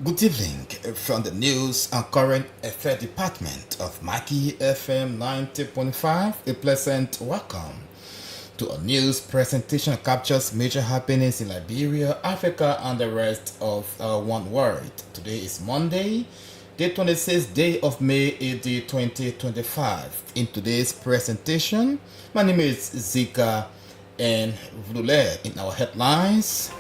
Good evening from the News and Current Affairs Department of Maggie FM 90.5. A pleasant welcome to a news presentation that captures major happenings in Liberia, Africa, and the rest of our one world. Today is Monday, the 26th day of May, AD 2025. In today's presentation, my name is Zika and Vlule. In our headlines,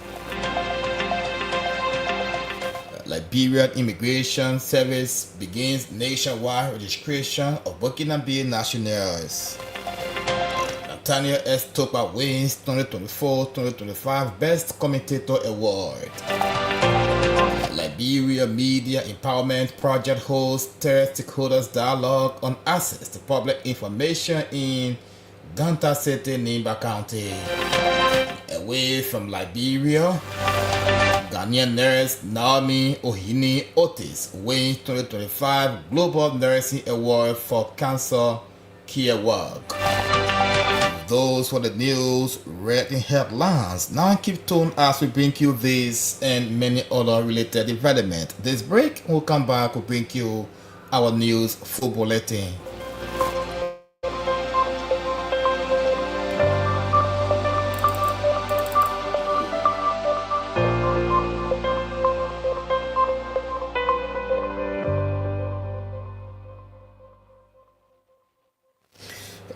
Liberian Immigration Service begins nationwide registration of Burkinabe nationals. Nathaniel S. Topa wins 2024-2025 Best Commentator Award. Liberia Media Empowerment Project hosts third stakeholders dialogue on access to public information in Ganta City, Nimba County. Away from Liberia, Ghanaian nurse Naomi Ohini Otis wins 2025 Global Nursing Award for Cancer Care Work. Those were the news read in headlines. Now keep tuned as we bring you this and many other related developments. This break, we'll come back, we'll bring you our news full bulletin.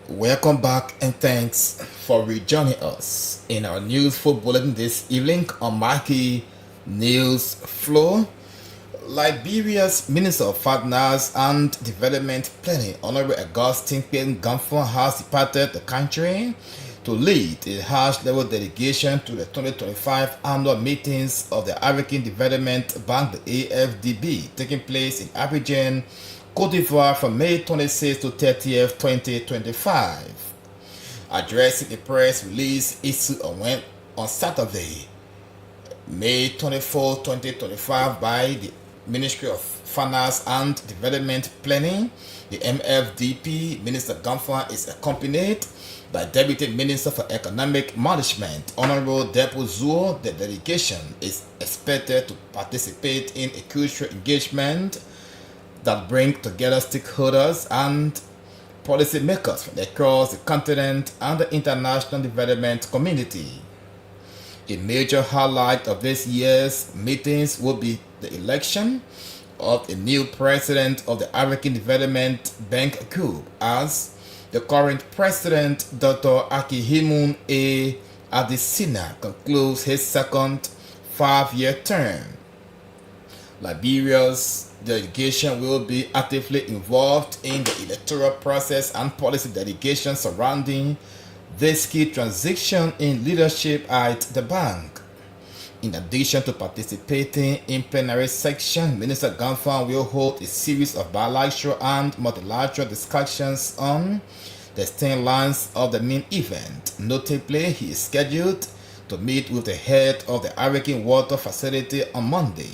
Welcome back and thanks for rejoining us in our news full bulletin this evening on Maggie News Flow. Liberia's Minister of Finance and Development Planning, Honorable Augustine Gamfon, has departed the country to lead a high-level delegation to the 2025 annual meetings of the African Development Bank, the AFDB, taking place in Abidjan, Côte d'Ivoire from May 26 to 30th, 2025. Addressing a press release issued on Saturday, May 24, 2025 by the Ministry of Finance and Development Planning, the MFDP, Minister Gamfon is accompanied by Deputy Minister for Economic Management, Honorable Depo Zuo. The delegation is expected to participate in a crucial engagement that bring together stakeholders and policymakers from across the continent and the international development community. A major highlight of this year's meetings will be the election of a new president of the African Development Bank Group, as the current president, Dr. Akihimun A. Adesina, concludes his second 5-year term. Liberia's delegation will be actively involved in the electoral process and policy dedication surrounding this key transition in leadership at the bank. In addition to participating in plenary section, Minister Gamfon will hold a series of bilateral and multilateral discussions on the stem lines of the main event. Notably, he is scheduled to meet with the head of the African Water Facility on Monday.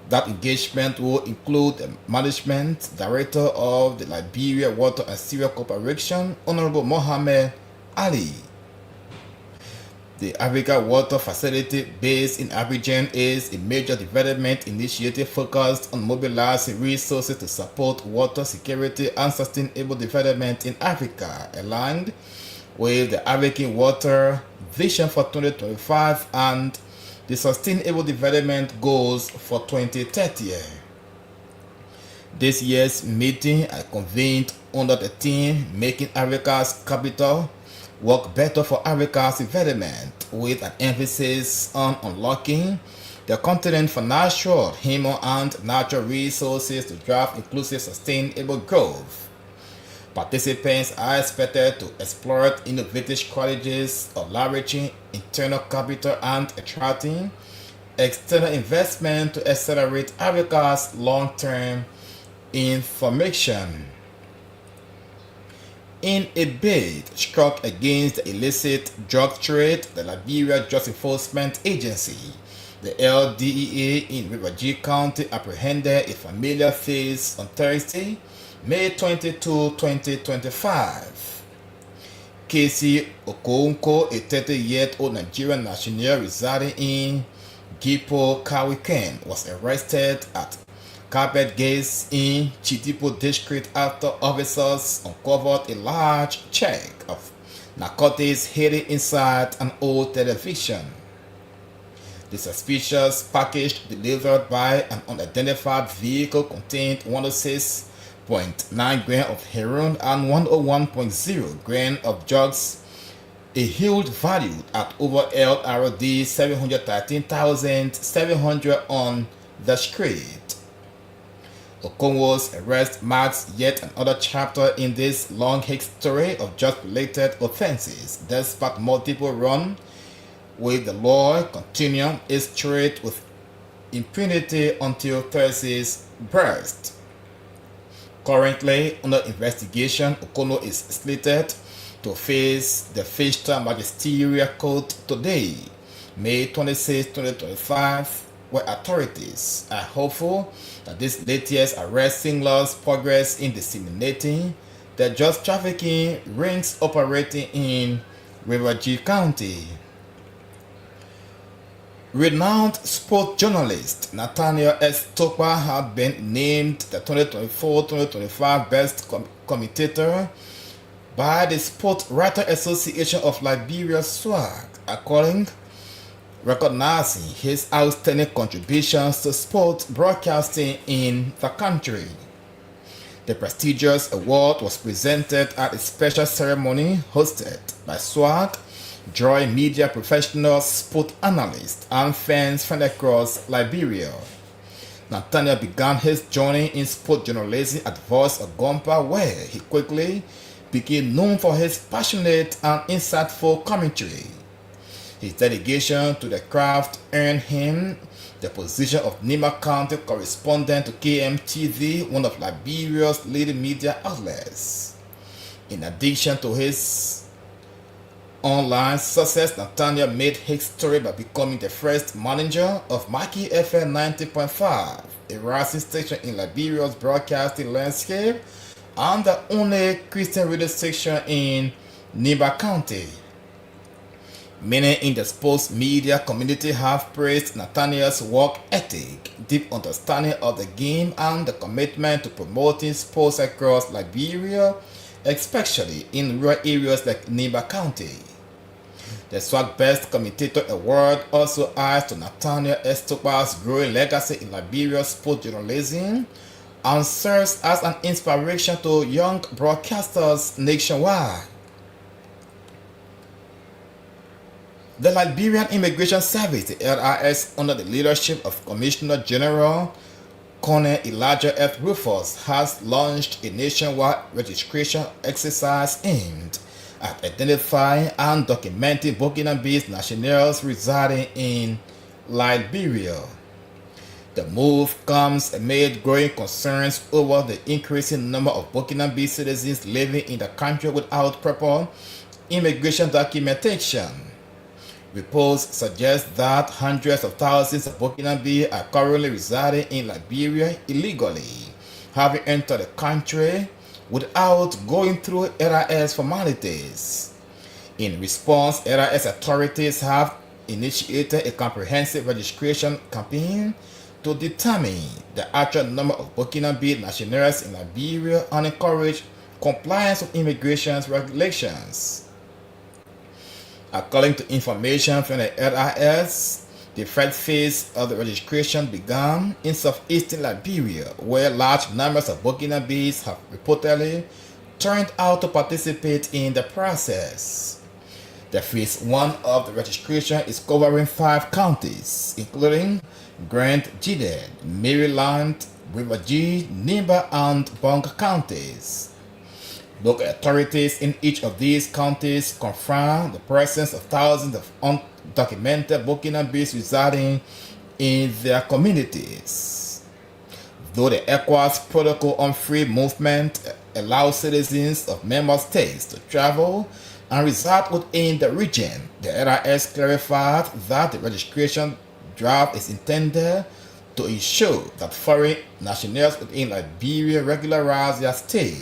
That engagement will include the Management Director of the Liberia Water and Sewerage Corporation, Honorable Mohammed Ali. The Africa Water Facility based in Abidjan is a major development initiative focused on mobilizing resources to support water security and sustainable development in Africa, aligned with the African Water Vision for 2025 and the Sustainable Development Goals for 2030. This year's meeting I convened under the theme Making Africa's Capital Work Better for Africa's Development, with an emphasis on unlocking the continent's financial, human, and natural resources to drive inclusive, sustainable growth. Participants are expected to explore innovative strategies of leveraging internal capital and attracting external investment to accelerate Africa's long-term information. In a bid struck against the illicit drug trade, the Liberia Drug Enforcement Agency, the LDEA in River County, apprehended a familiar face on Thursday, May 22, 2025. Casey Okonkwo, a 30-year-old Nigerian national residing in Gipo Kawiken was arrested at Carpet Gates in Chitipo district after officers uncovered a large check of narcotics hidden inside an old television. The suspicious package delivered by an unidentified vehicle contained 106.9 grams of heroin and 101.0 grams of drugs, a huge value at over LRD 713,700 on the street. Okonwo's arrest marks yet another chapter in this long history of drug-related offenses, despite multiple run with the law continue its trade with impunity until Thursday's burst. Currently under investigation, Okono is slated to face the Fischler Magisterial Court today, May 26, 2025, where authorities are hopeful that this latest arrest signals progress in disseminating the drug trafficking rings operating in Riverview County. Renowned sports journalist Nathaniel S. Tokpa had been named the 2024-2025 Best Commentator by the Sport Writer Association of Liberia SWAG, recognizing his outstanding contributions to sport broadcasting in the country. The prestigious award was presented at a special ceremony hosted by SWAG, Joy media professionals, sport analysts, and fans from across Liberia. Nathaniel began his journey in sport journalism at Voice of Gompa, where he quickly became known for his passionate and insightful commentary. His dedication to the craft earned him the position of Nima County correspondent to KMTV, one of Liberia's leading media outlets. In addition to his online success, Nathaniel made history by becoming the first manager of Maggie FM 90.5, a rising station in Liberia's broadcasting landscape, and the only Christian radio station in Niba County. Many in the sports media community have praised Nathaniel's work ethic, deep understanding of the game, and the commitment to promoting sports across Liberia, especially in rural areas like Niba County. The SWAG Best Commentator Award also adds to Nathaniel S. Tokpa's growing legacy in Liberia's sports journalism and serves as an inspiration to young broadcasters nationwide. The Liberian Immigration Service, the LIS, under the leadership of Commissioner General Colonel Elijah F. Rufus, has launched a nationwide registration exercise aimed at identifying and documenting Burkina-based nationals residing in Liberia. The move comes amid growing concerns over the increasing number of Burkina-based citizens living in the country without proper immigration documentation. Reports suggest that hundreds of thousands of Burkina-based are currently residing in Liberia illegally, having entered the country without going through LIS formalities. In response, LIS authorities have initiated a comprehensive registration campaign to determine the actual number of Burkina-based nationals in Liberia and encourage compliance with immigration regulations. According to information from the LIS, the first phase of the registration began in southeastern Liberia, where large numbers of Burkina-based have reportedly turned out to participate in the process. The phase 1 of the registration is covering 5 counties, including Grand Gide, Maryland, Riverview, Nimba, and Bong counties. Local authorities in each of these counties confirm the presence of thousands of undocumented Burkina-based residing in their communities. Though the ECOWAS Protocol on Free Movement allows citizens of member states to travel and reside within the region, the LIS clarified that the registration draft is intended to ensure that foreign nationals within Liberia regularize their stay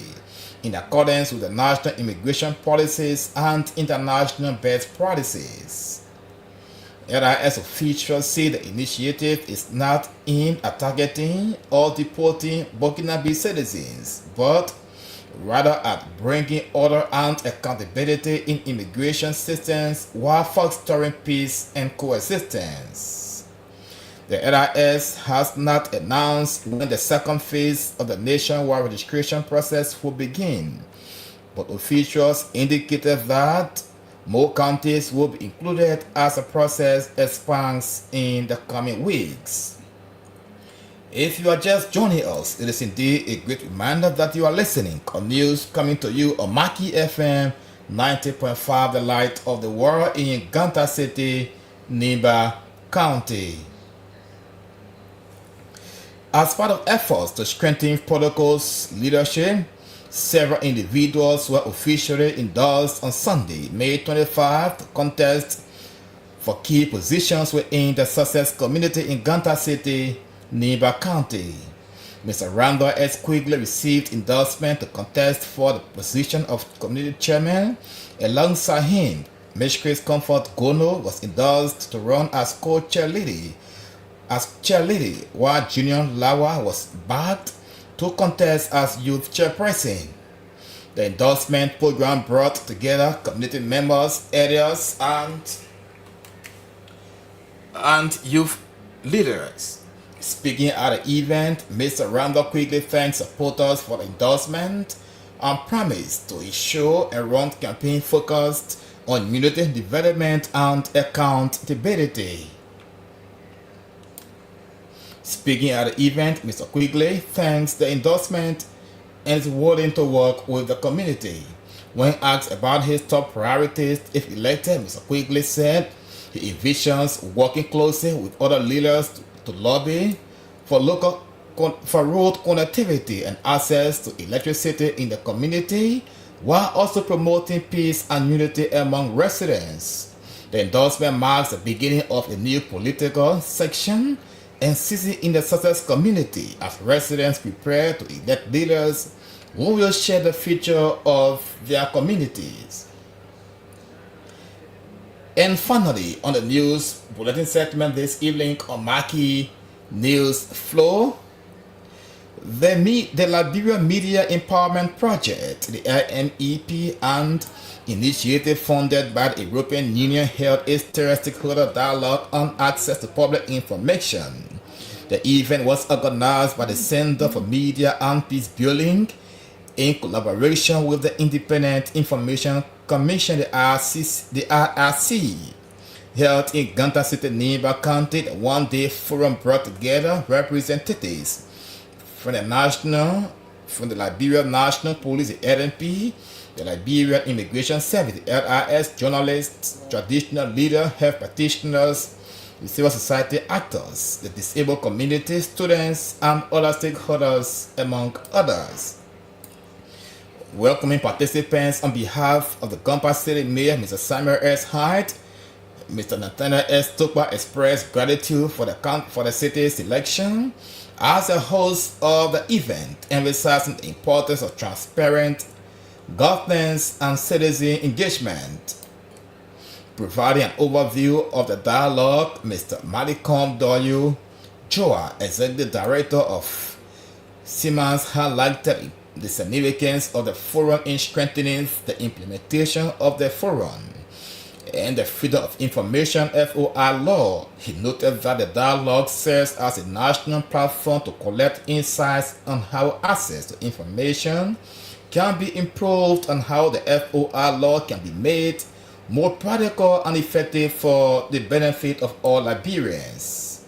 in accordance with the national immigration policies and international best practices. LIS officials say the initiative is not aimed at targeting or deporting Burkinabe citizens, but rather at bringing order and accountability in immigration systems while fostering peace and coexistence. The LIS has not announced when the second phase of the nationwide registration process will begin, but officials indicated that more counties will be included as the process expands in the coming weeks. If you are just joining us, it is indeed a great reminder that you are listening on news coming to you on Maggie FM 90.5, the light of the world in Ganta City, Nimba County. As part of efforts to strengthen protocols leadership, several individuals were officially endorsed on Sunday, May 25, to contest for key positions within the Sussex community in Ganta City, Nimba County. Mr. Randall S. Quigley received endorsement to contest for the position of community chairman. Alongside him, Mistress Comfort Gono was endorsed to run as co-chairlady, while Junior Lawa was backed to contest as youth chairperson. The endorsement program brought together community members, areas, and youth leaders. Speaking at the event, Mr. Randall Quigley thanked supporters for the endorsement and promised to ensure a run campaign focused on community development and accountability. Speaking at the event, Mr. Quigley thanks the endorsement and is willing to work with the community. When asked about his top priorities if elected, Mr. Quigley said he envisions working closely with other leaders to lobby for road connectivity and access to electricity in the community, while also promoting peace and unity among residents. The endorsement marks the beginning of a new political section and season in the Sussex community as residents prepare to elect leaders who will share the future of their communities. And finally, on the news bulletin segment this evening on Maggie News Flow, the Liberia Media Empowerment Project, the LMEP, and initiative funded by the European Union held a stakeholder dialogue on access to public information. The event was organized by the Center for Media and Peace Building in collaboration with the Independent Information Commission, the IRC. Held in Ganta City, Nimba County, the one-day forum brought together representatives from the Liberian National Police, the LNP, the Liberian Immigration Service, the LIS, journalists, traditional leaders, health practitioners, the civil society actors, the disabled community, students, and other stakeholders, among others. Welcoming participants on behalf of the Gamba City Mayor, Mr. Samuel S. Hyde, Mr. Nathaniel S. Tukpa expressed gratitude for the city's election as a host of the event, emphasizing the importance of transparent governance and citizen engagement. Providing an overview of the dialogue, Mr. Malcolm W. Joa, Executive Director of Siemens, highlighted the significance of the forum in strengthening the implementation of the forum and the Freedom of Information FOI law. He noted that the dialogue serves as a national platform to collect insights on how access to information can be improved and how the FOI law can be made more practical and effective for the benefit of all Liberians.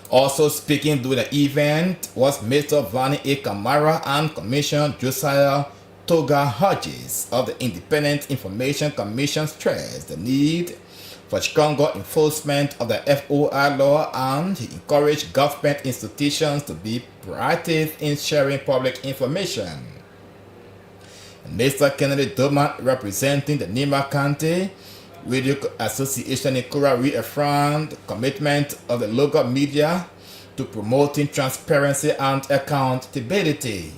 Also speaking during the event was Mr. Vani A. Kamara and Commissioner Josiah Toga Hodges of the Independent Information Commission stressed the need for stronger enforcement of the FOI law, and he encouraged government institutions to be proactive in sharing public information. Mr. Kennedy Doman, representing the Nimba County Radio Association in Kura, reaffirmed the commitment of the local media to promoting transparency and accountability.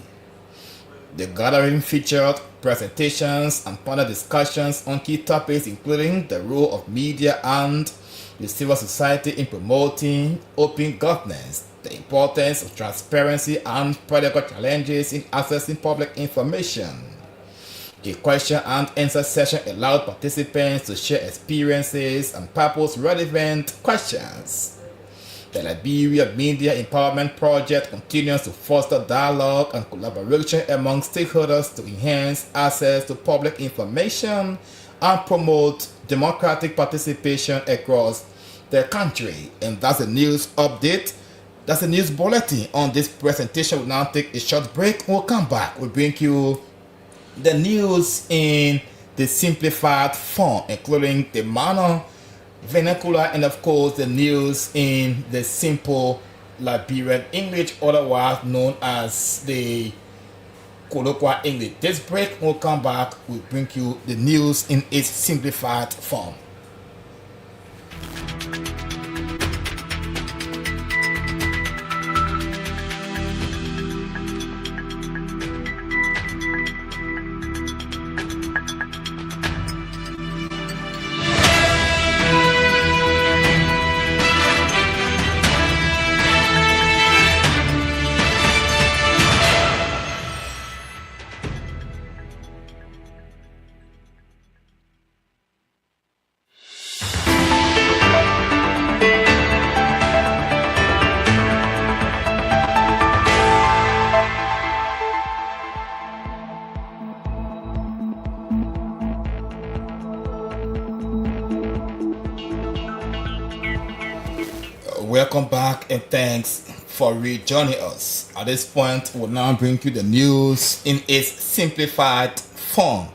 The gathering featured presentations and panel discussions on key topics including the role of media and the civil society in promoting open governance, the importance of transparency and practical challenges in accessing public information. A question and answer session allowed participants to share experiences and purpose relevant questions. The Liberia Media Empowerment Project continues to foster dialogue and collaboration among stakeholders to enhance access to public information and promote democratic participation across the country. And that's a news update. That's a news bulletin on this presentation. We'll now take a short break. We'll come back. We'll bring you the news in the simplified form, including the manner, vernacular, and of course the news in the simple Liberian English, otherwise known as the colloquial English. This break will come back. We'll bring you the news in its simplified form. Welcome back and thanks for rejoining us. At this point, we'll now bring you the news in its simplified form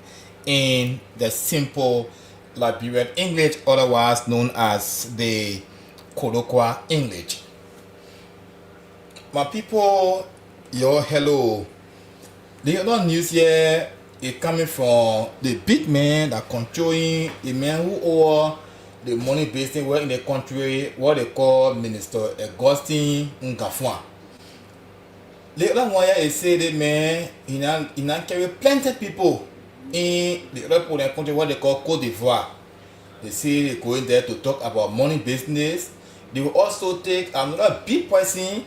in the simple Liberian English, otherwise known as the colloquial English. My people, your hello. The other news here is coming from the big man that controlling the man who owe the money business were in the country, what they call Minister Augustine Ngafwa. The other one here is say the man he not carry plenty people in the other part of the country, what they call Côte d'Ivoire. They say they going there to talk about money business. They will also take another big person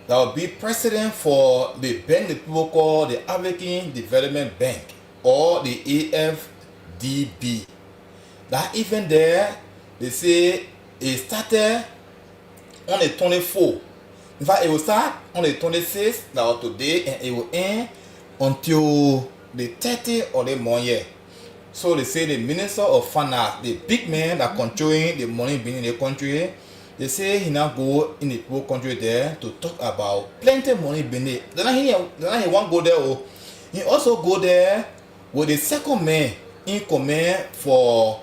that will be president for the bank that people call the African Development Bank or the AFDB. That even there, they say it started on the 24th. In fact, it will start on the 26th, that was today, and it will end until the 30th of the month year. So they say the Minister of Finance, the big man that controlling the money being in the country, they say he now go in the poor country there to talk about plenty money being there. Then he won't go there. Oh. He also go there with the second man in command for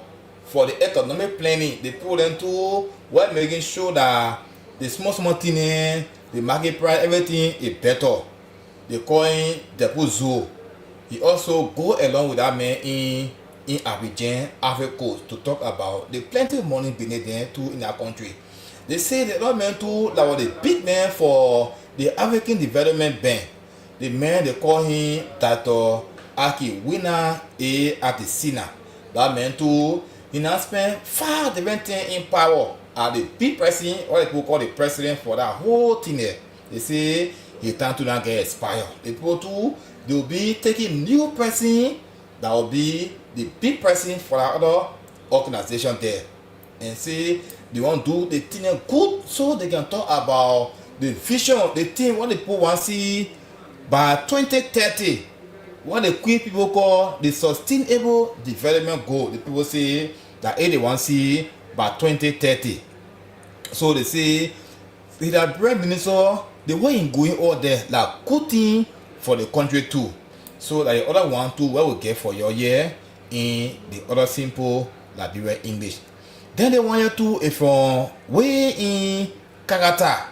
the economic planning. They put them to while making sure that the small thing, the market price, everything is better. They call him Depozo. He also go along with that man in Abidjan, Ivory Coast, to talk about the plenty of money being there too in our country. They say the other man too that was the big man for the African Development Bank. The man they call him Dr. Aki Winner A. Atisina. That man too, he now spent 5 different things in power as the big president, what people call the president for that whole thing there. They say he time to not get expired. The people too, they will be taking new president that will be the big president for that other organization there. And say they want to do the thing good so they can talk about the vision of the thing, what the people want to see by 2030. What the quick people call the sustainable development goal. The people say that they want to see by 2030. So they say with the Prime Minister, the way in going out there, like good thing for the country too. So that the other one too, what we get for your year in the other simple Liberian English. Then they want you to if from way in Kagata.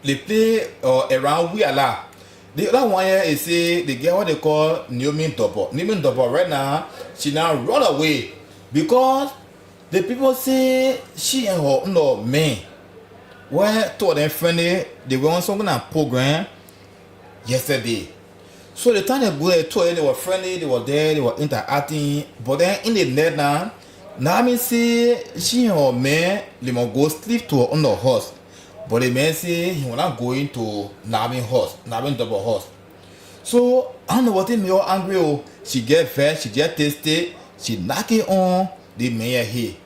They play around Wiala. The other one here is say they get what they call Naomi Double. Naomi Double right now, she now run away because the people say she and her no man. Well, told them friendly, they were on some kind of program yesterday. So the time they go there, told them they were friendly, they were there, they were interacting. But then in the net now, Naomi say she and her man they must go sleep to on the horse. But the man say he will not go into Naomi horse, Naomi double horse. So I don't know what made her angry. Oh, she get vexed, she get tasty, she knock it on the man head.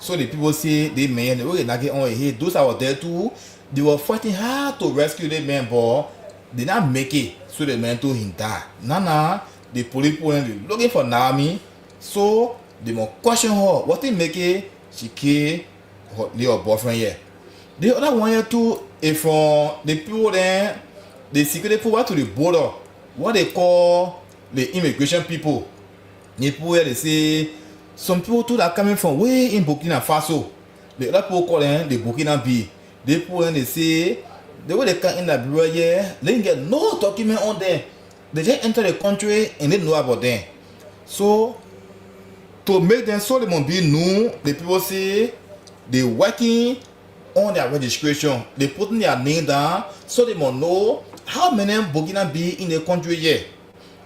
So the people say the man they will knock it on his head. Those that were there too, they were fighting hard to rescue the man, but they not make it. So the man told him die. Nah, the police people looking for Naomi. So they must question her. What they make it? She killed her boyfriend here. The other one here too is from the people there. The security people to the border. What they call the immigration people. The people here they say some people too that coming from way in Burkina Faso. The other people call them the Burkina B. The people then they say the way they come in that bureau here, they didn't get no document on them. They just enter the country and they know about them. So to make them so they must be known, the people say they working on their registration. They putting their name down so they must know how many Burkina be in the country here.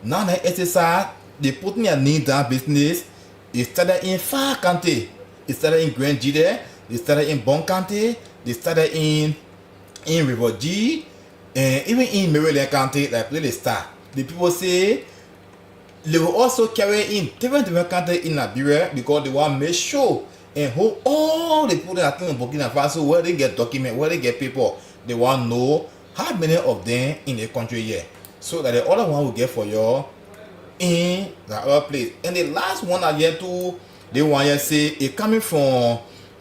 Now the SSR they putting their name down business. It started in Far County. It started in Grand Gide. It started in Bon County. They started in River G, and even in Maryland County, like where they start. The people say they will also carry in different countries in Nigeria because they want to make sure and hold all the people that are in Burkina Faso where they get document, where they get people. They want to know how many of them in the country here, so that the other one will get for you in the other place. And the last one I get to, they want to say it coming from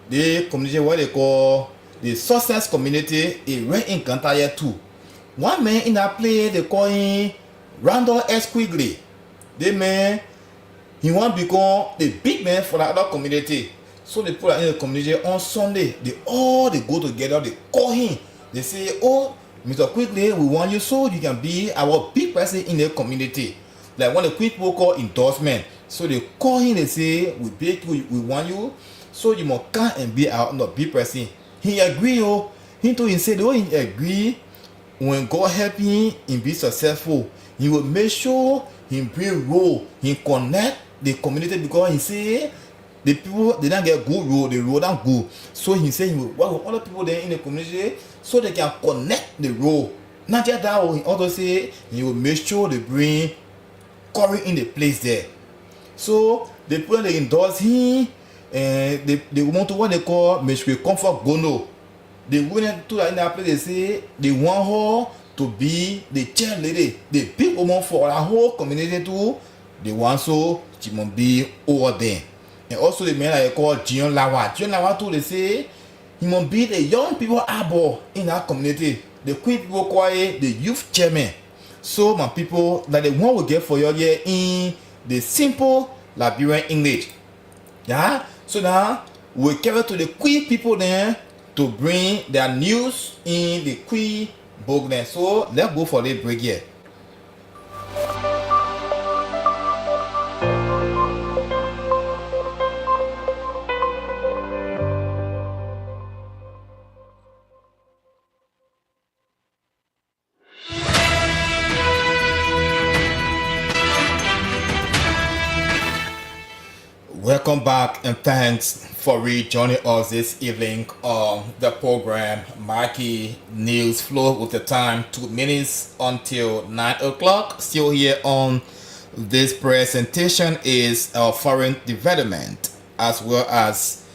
the community what they call the success community. It right in Kantaya too. One man in that place they call him Randall S. Quigley. The man he want to become the big man for the other community. So they put in the community on Sunday. They go together. They call him. They say, "Oh, Mr. Quigley, we want you so you can be our big person in the community." Like when the quick people call endorsement. So they call him. They say, "We beg you, we want you, so you must come and be our big person." He agree. Oh, he told him say, "Oh, he agree. When God help him and be successful, he will make sure he bring role, he connect the community because he say the people they don't get good role, the road don't good. So he say he will work with other people there in the community so they can connect the role. Not just that, he also say he will make sure they bring courage in the place there. So the people they endorse him and they want to what they call Monsieur Comfort Gono. They went to that place, they say they want her to be the cheerleader, the big woman for the whole community too. They want so she must be over there. And also the man that they call Jion Lawa. Jion Lawa too, they say he must be the young people arbor in that community. The quick people call it the youth chairman. So my people that the one will get for you here in the simple Liberian English. Yeah. So now we carry to the quick people there to bring their news in the quick book there. So let's go for the break here. Welcome back and thanks for rejoining us this evening on the program Maggie News Flow with the time 2 minutes until 9 o'clock. Still here on this presentation is our foreign development as well as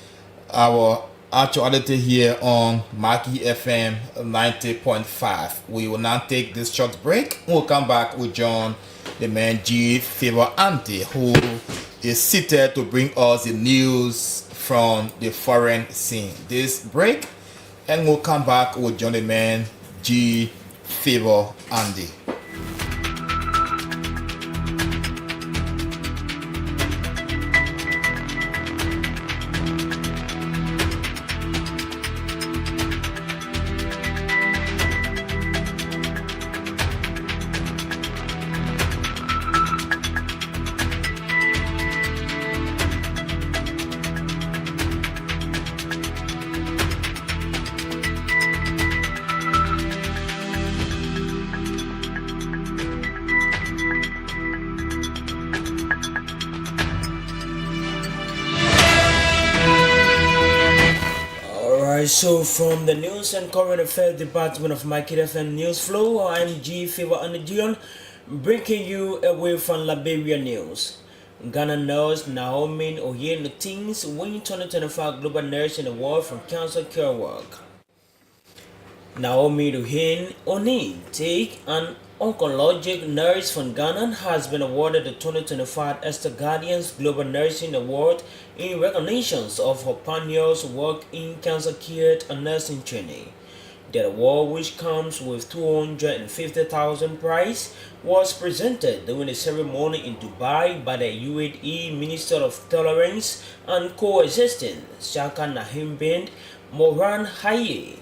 our actuality here on Maggie FM 90.5. We will now take this short break. We'll come back with John, the man G. Favor Auntie, who is seated to bring us the news from the foreign scene. This break, and we'll come back with John the Man G. Favor Andy. Alright, so from the News and Current Affairs Department of Maggie FM News Flow, I'm G. Favor Anadion, bringing you away from Liberia News. Ghana nurse Naomi Oyenuting's win 2025 Global Nursing Award from Cancer Care Work. Naomi Ruhin Oni, take an oncologic nurse from Ghana, has been awarded the 2025 Esther Guardians Global Nursing Award in recognition of her pioneer's work in cancer care and nursing training. The award, which comes with 250,000 prize, was presented during a ceremony in Dubai by the UAE Minister of Tolerance and Coexistence, Shaka Nahim bin Moran Haye.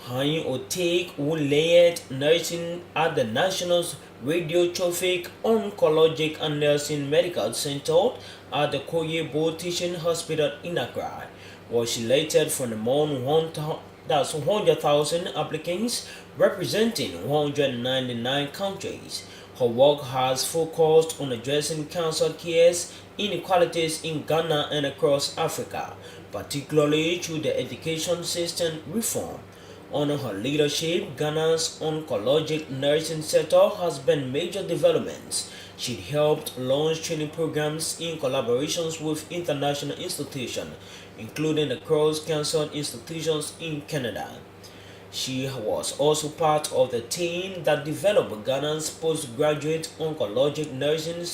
Hein Oteik, who led nursing at the National Radiotrophic Oncologic and Nursing Medical Center at the Koyebo Teaching Hospital in Accra, was selected from among 100,000 applicants representing 199 countries. Her work has focused on addressing cancer care's inequalities in Ghana and across Africa, particularly through the education system reform. Under her leadership, Ghana's oncologic nursing sector has been major developments. She helped launch training programs in collaborations with international institutions, including the Cross Cancer Institutions in Canada. She was also part of the team that developed Ghana's postgraduate oncologic nursing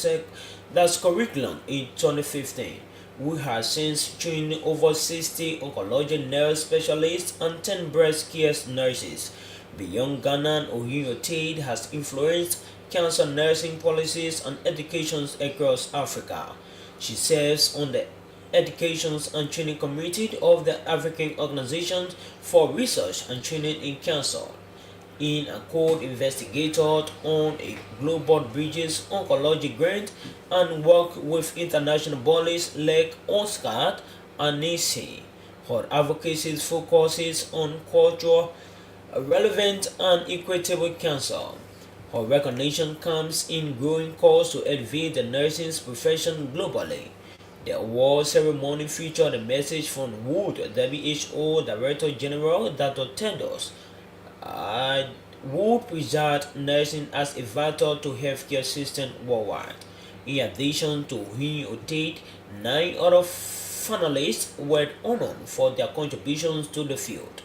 curriculum in 2015. We have since trained over 60 oncology nurse specialists and 10 breast care nurses. Beyond Ghana, Ohio Tate has influenced cancer nursing policies and educations across Africa. She serves on the Educations and Training Committee of the African Organization for Research and Training in Cancer. In a co-investigator on a global bridges oncology grant and work with international bodies like OSCAR and NICE. Her advocacy focuses on cultural relevant and equitable cancer. Her recognition comes in growing calls to elevate the nursing profession globally. The award ceremony featured a message from Wood WHO Director General Dr. Tedros who present nursing as a vital to healthcare system worldwide. In addition to him Otate, 9 other finalists were honored for their contributions to the field.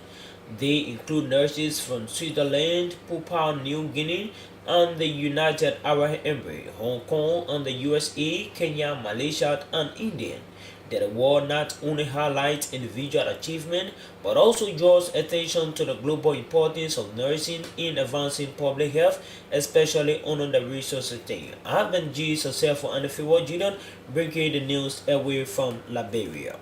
They include nurses from Switzerland, Papua New Guinea, and the United Arab Emirates, Hong Kong, and the USA, Kenya, Malaysia, and India. The award not only highlights individual achievement but also draws attention to the global importance of nursing in advancing public health, especially under the resource system. I've been G. Successful and Fiwa Gideon, bringing the news away from Liberia.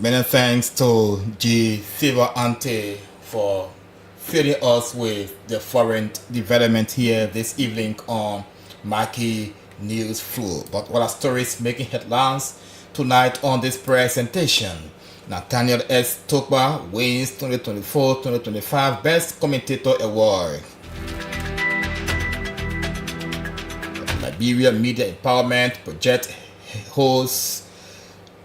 Many thanks to G. Silver Ante for filling us with the foreign development here this evening on Maggie News Flow. But what are stories making headlines tonight on this presentation? Nathaniel S. Tokba wins 2024-2025 Best Commentator Award. Liberia Media Empowerment Project hosts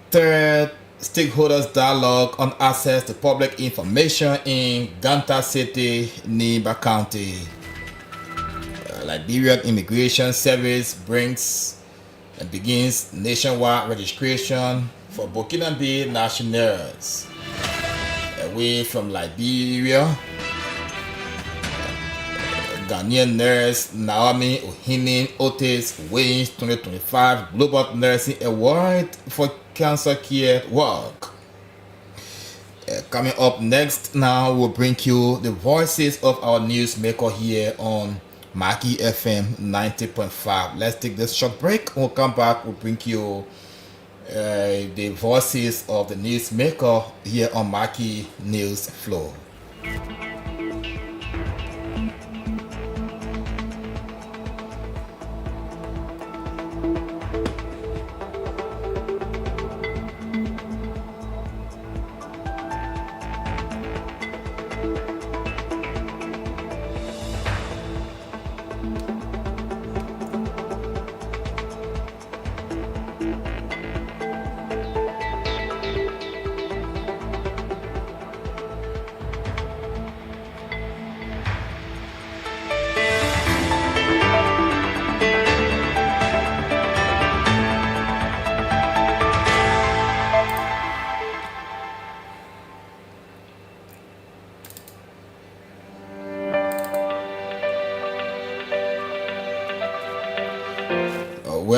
third stakeholders dialogue on access to public information in Ganta City, Niba County. Liberian Immigration Service brings and begins nationwide registration for Burkinabe nationals. Away from Liberia, Ghanaian nurse Naomi Ohinin Otis wins 2025 Global Nursing Award for cancer care work. Coming up next now, we'll bring you the voices of our newsmaker here on Maggie FM 90.5. Let's take this short break. We'll come back. We'll bring you the voices of the newsmaker here on Maggie News Flow.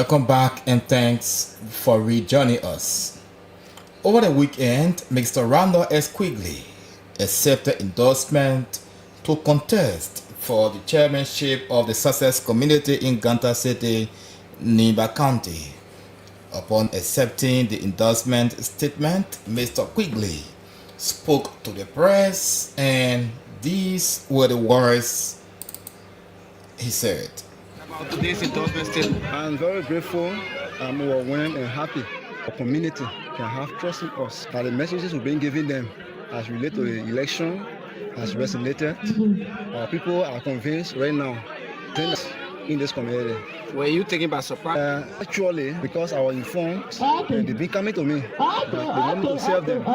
Welcome back and thanks for rejoining us. Over the weekend, Mr. Randall S. Quigley accepted endorsement to contest for the chairmanship of the Success Community in Ganta City, Nimba County. Upon accepting the endorsement statement, Mr. Quigley spoke to the press, and these were the words he said. About today's endorsement statement, I'm very grateful, I'm overwhelmed and happy. Our community can have trust in us that the messages we've been giving them as related to the election has resonated. Our people are convinced right now things in this community. Were you taken by surprise? Actually, because I was informed and they've been coming to me that they want me to serve them.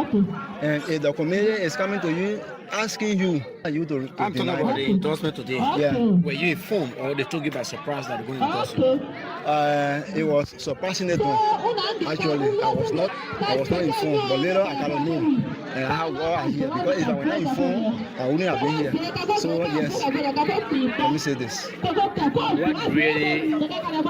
And if the community is coming to you, asking you to I'm talking about the endorsement today. Yeah. Were you informed or they took you by surprise that they're going to endorse you? It was surprising it. Actually, I was not informed, but later I kind of knew. And I have what I hear because if I were not informed, I wouldn't have been here. So yes, let me say this. What really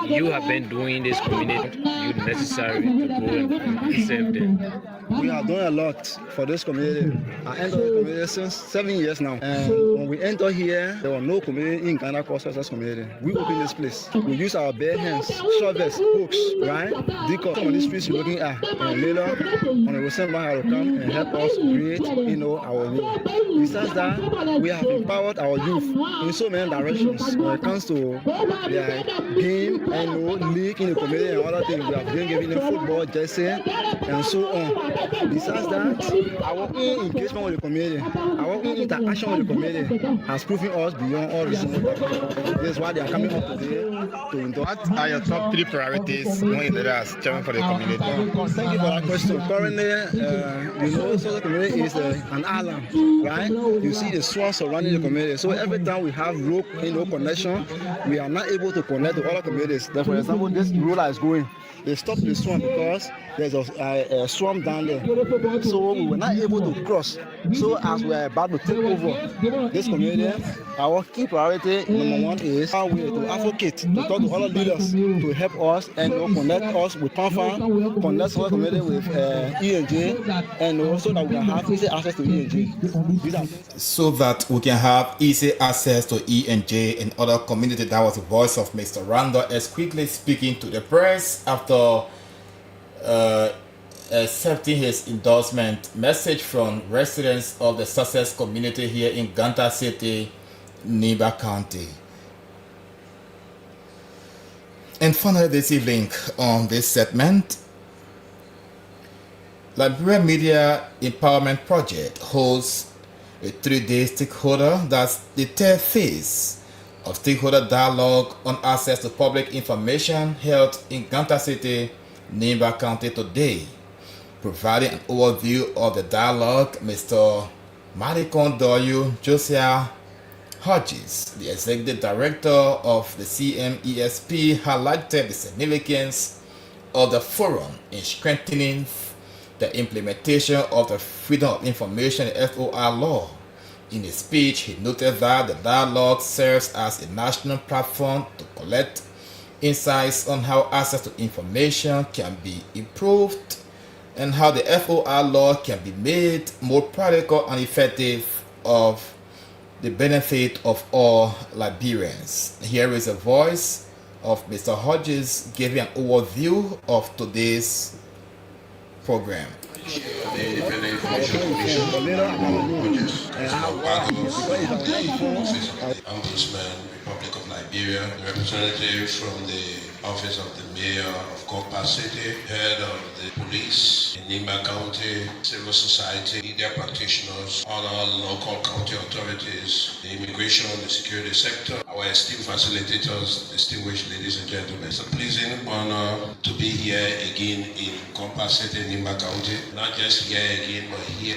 you have been doing this community, you necessary to go and serve them? We have done a lot for this community. I entered the community since 7 years now. And when we entered here, there was no community in Ghana called Success Community. We opened this place. We use our bare hands, shovels, hooks, right? Dig up some of these streets you're looking at. And later, on the recent man will come and help us create, our room. Besides that, we have empowered our youth in so many directions. When it comes to their game and league in the community and other things, we have been giving them football, jersey, and so on. Besides that, our own engagement with the community, our own interaction with the community has proven us beyond all reason. This is why they are coming up today to endorse. What are your top 3 priorities when you did as chairman for the community? Thank you for that question. Currently, social community is an island, right? You see the swamp surrounding the community. So every time we have road, connection, we are not able to connect to other communities. That, for example, this road is going. They stopped the swamp because there's a swamp down there. So we were not able to cross. So as we are about to take over this community, our key priority, number one, is how we to advocate, to talk to other leaders to help us and connect us with PANFA, connect our community with ENJ, and also that we can have easy access to ENJ. So that we can have easy access to ENJ and other community. That was the voice of Mr. Randall S. Quigley speaking to the press after accepting his endorsement. Message from residents of the Success community here in Ganta City, Nimba County. And finally this evening on this segment, Liberia Media Empowerment Project hosts a 3-day stakeholder, that's the third phase of stakeholder dialogue on access to public information held in Ganta City, Nimba County today. Providing an overview of the dialogue, Mr. Maricon Josiah Hodges, the executive director of the CMESP, highlighted the significance of the forum in strengthening the implementation of the Freedom of Information FOI law. In his speech, he noted that the dialogue serves as a national platform to collect insights on how access to information can be improved and how the FOI law can be made more practical and effective of the benefit of all Liberians. Here is a voice of Mr. Hodges giving an overview of today's program. The Independent Information Commission Hodges, Ombudsman, Republic of Liberia, representative from the Office of the Mayor of Compass City, head of the police in Nimba County, civil society, media practitioners, other local county authorities, the immigration and the security sector, our esteemed facilitators, distinguished ladies and gentlemen. It's a pleasing honor to be here again in Compass City, Nimba County. Not just here again, but here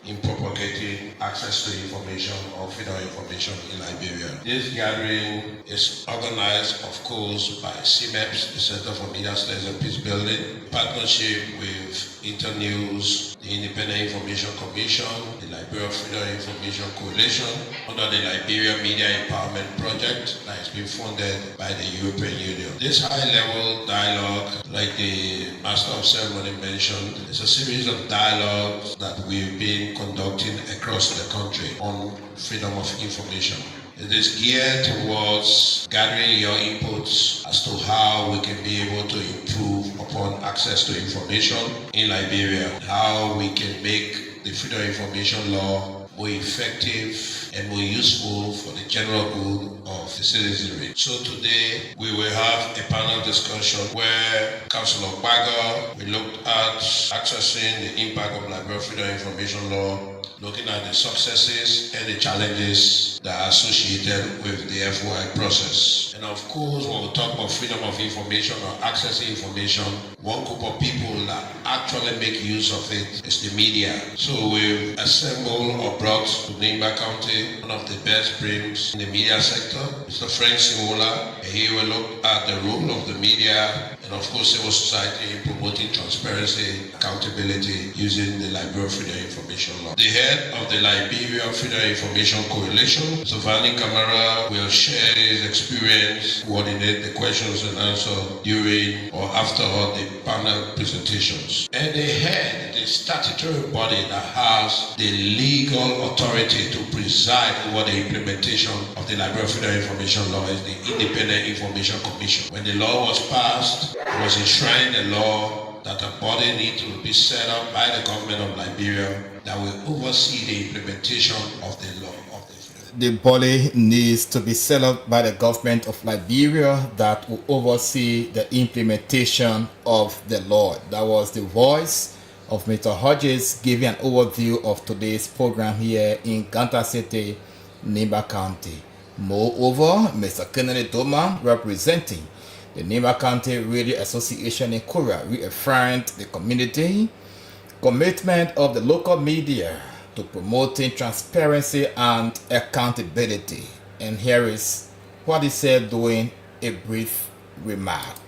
in propagating access to information or freedom of information in Liberia. This gathering is organized, of course, by CMEPS, the Center for Media Studies and Peace Building, in partnership with Internews, the Independent Information Commission, the Liberia Freedom Information Coalition, under the Liberia Media Empowerment Project that is being funded by the European Union. This high-level dialogue, like the Master of Ceremony mentioned, is a series of dialogues that we've been conducting across the country on freedom of information. It is geared towards gathering your inputs as to how we can be able to improve upon access to information in Liberia, how we can make the Freedom of Information Law more effective and more useful for the general good of the citizenry. So today we will have a panel discussion where Councillor Baga will look at accessing the impact of Liberia Freedom of Information Law, looking at the successes and the challenges that are associated with the FOI process. And of course, when we talk about freedom of information or accessing information, one group of people that actually make use of it is the media. So we've assembled or brought to Nimba County one of the best brains in the media sector, Mr. Frank Simola. He will look at the role of the media and of course civil society in promoting transparency, accountability using the Liberia Freedom of Information Law. The head of the Liberia Freedom of Information Coalition, Mr. Vani Kamara, will share his experience, coordinate the questions and answers during or after the panel presentations. And the head, the statutory body that has the legal authority to preside over the implementation of the Liberia Freedom of Information Law is the Independent Information Commission. When the law was passed, it was enshrined in law that a body needs to be set up by the government of Liberia that will oversee the implementation of the law. The body needs to be set up by the government of Liberia that will oversee the implementation of the law. That was the voice of Mr. Hodges giving an overview of today's program here in Ganta City, Nimba County. Moreover, Mr. Kennedy Doma, representing the Nimba County Radio Association in Korea, reaffirmed the community commitment of the local media to promoting transparency and accountability. And here is what he said during a brief remark.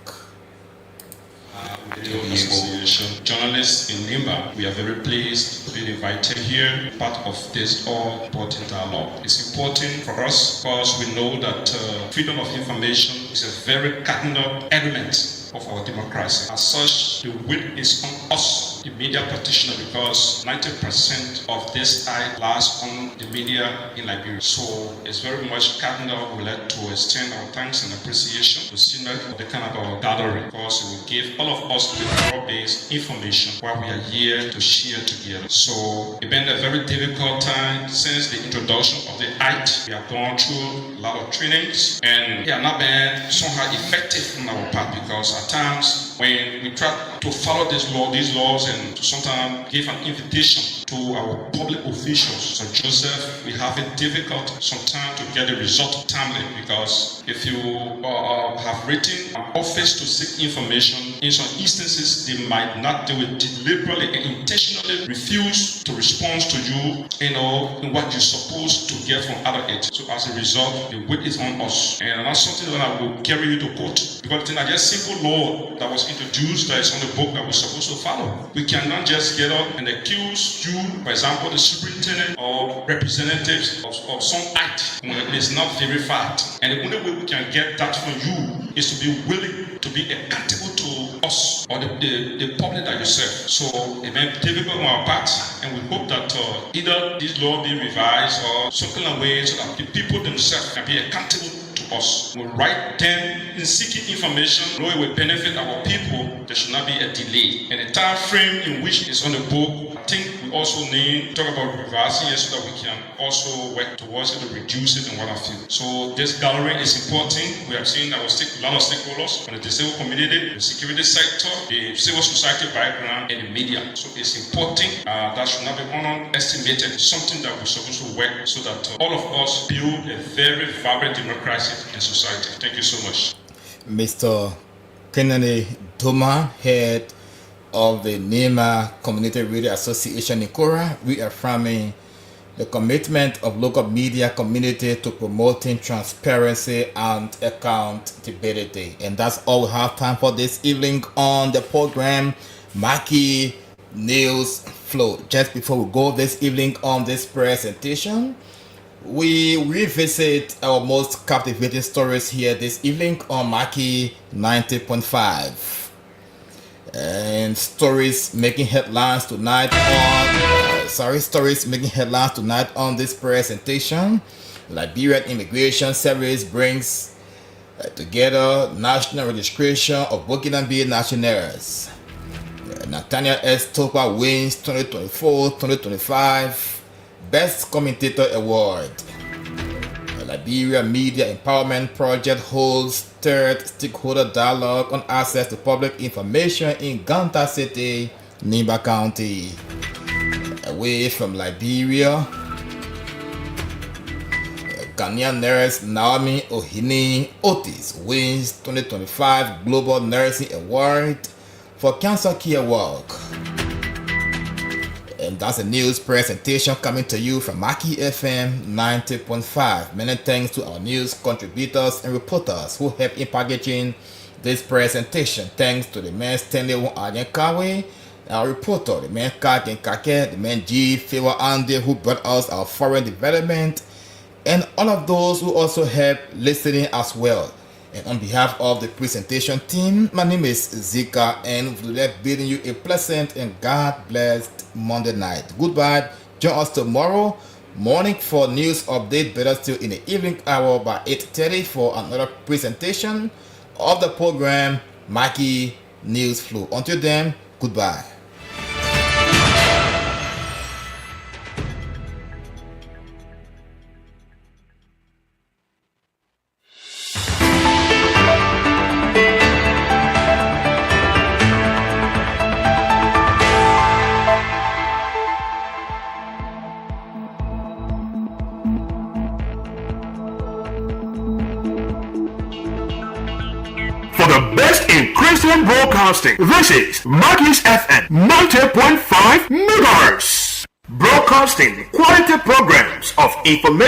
Association journalists in Nimba, we are very pleased to be invited here, part of this all important dialogue. It's important for us because we know that freedom of information is a very cardinal element of our democracy. As such, the weight is on us, the media practitioner, because 90% of this side lies on the media in Liberia. So it's very much cardinal. We like to extend our thanks and appreciation to CNET for the kind of gathering, because it will give all of us the broad-based information while we are here to share together. So it's been a very difficult time since the introduction of the Act. We have gone through a lot of trainings and they have not been somehow effective on our part, because at times when we try to follow these laws and to sometimes give an invitation to our public officials, St. Joseph, we have it difficult sometimes to get the result timely, because if you have written an office to seek information, in some instances they might not do it deliberately and intentionally refuse to respond to you, in what you're supposed to get from other aides. So as a result, the weight is on us. And that's something that I will carry you to court, because it's not just simple law that was introduced that is on the book that we're supposed to follow. We cannot just get up and accuse you, for example, the superintendent or representatives of some act when it is not verified. And the only way we can get that from you is to be willing to be accountable to us or the public that you serve. So it may be difficult on our part, and we hope that either this law be revised or some kind of way so that the people themselves can be accountable to us. We write them in seeking information, know it will benefit our people. There should not be a delay. And the time frame in which it's on the book, I think we also need to talk about reversing it so that we can also work towards it to reduce it and what I feel. So this gathering is important. We have seen that a lot of stakeholders from the disabled community, the security sector, the civil society background, and the media. So it's important. That should not be underestimated. It's something that we're supposed to work so that all of us build a very vibrant democracy in society. Thank you so much. Mr. Kennedy Doma, head of the Nimba Community Radio Association in Korea, reaffirming the commitment of local media community to promoting transparency and accountability. And that's all we have time for this evening on the program. Maggie news flow. Just before we go this evening on this presentation, we revisit our most captivating stories here this evening on Maggie 90.5. And stories making headlines tonight on this presentation. Liberian Immigration Service brings together national registration of Burkinabe nationals. Nathaniel S. Topa wins 2024-2025 Best Commentator Award. Liberia Media Empowerment Project holds third stakeholder dialogue on access to public information in Ganta City, Nimba County. Away from Liberia, Ghanaian nurse Naomi Ohini Otis wins 2025 Global Nursing Award for cancer care work. And that's a news presentation coming to you from Maggie FM 90.5. Many thanks to our news contributors and reporters who help in packaging this presentation. Thanks to the man Stanley Wong-Adenkawe, our reporter, the man Kaken Kake, the man G. Favor Andy, who brought us our foreign development, and all of those who also help listening as well. And on behalf of the presentation team, my name is Zika, and we're bidding you a pleasant and God-blessed Monday night. Goodbye. Join us tomorrow morning for news update, better still in the evening hour by 8:30 for another presentation of the program Maggie News Flow. Until then, goodbye. The best in Christian broadcasting. This is Maggie's FM 90.5 MHz. Broadcasting quality programs of information.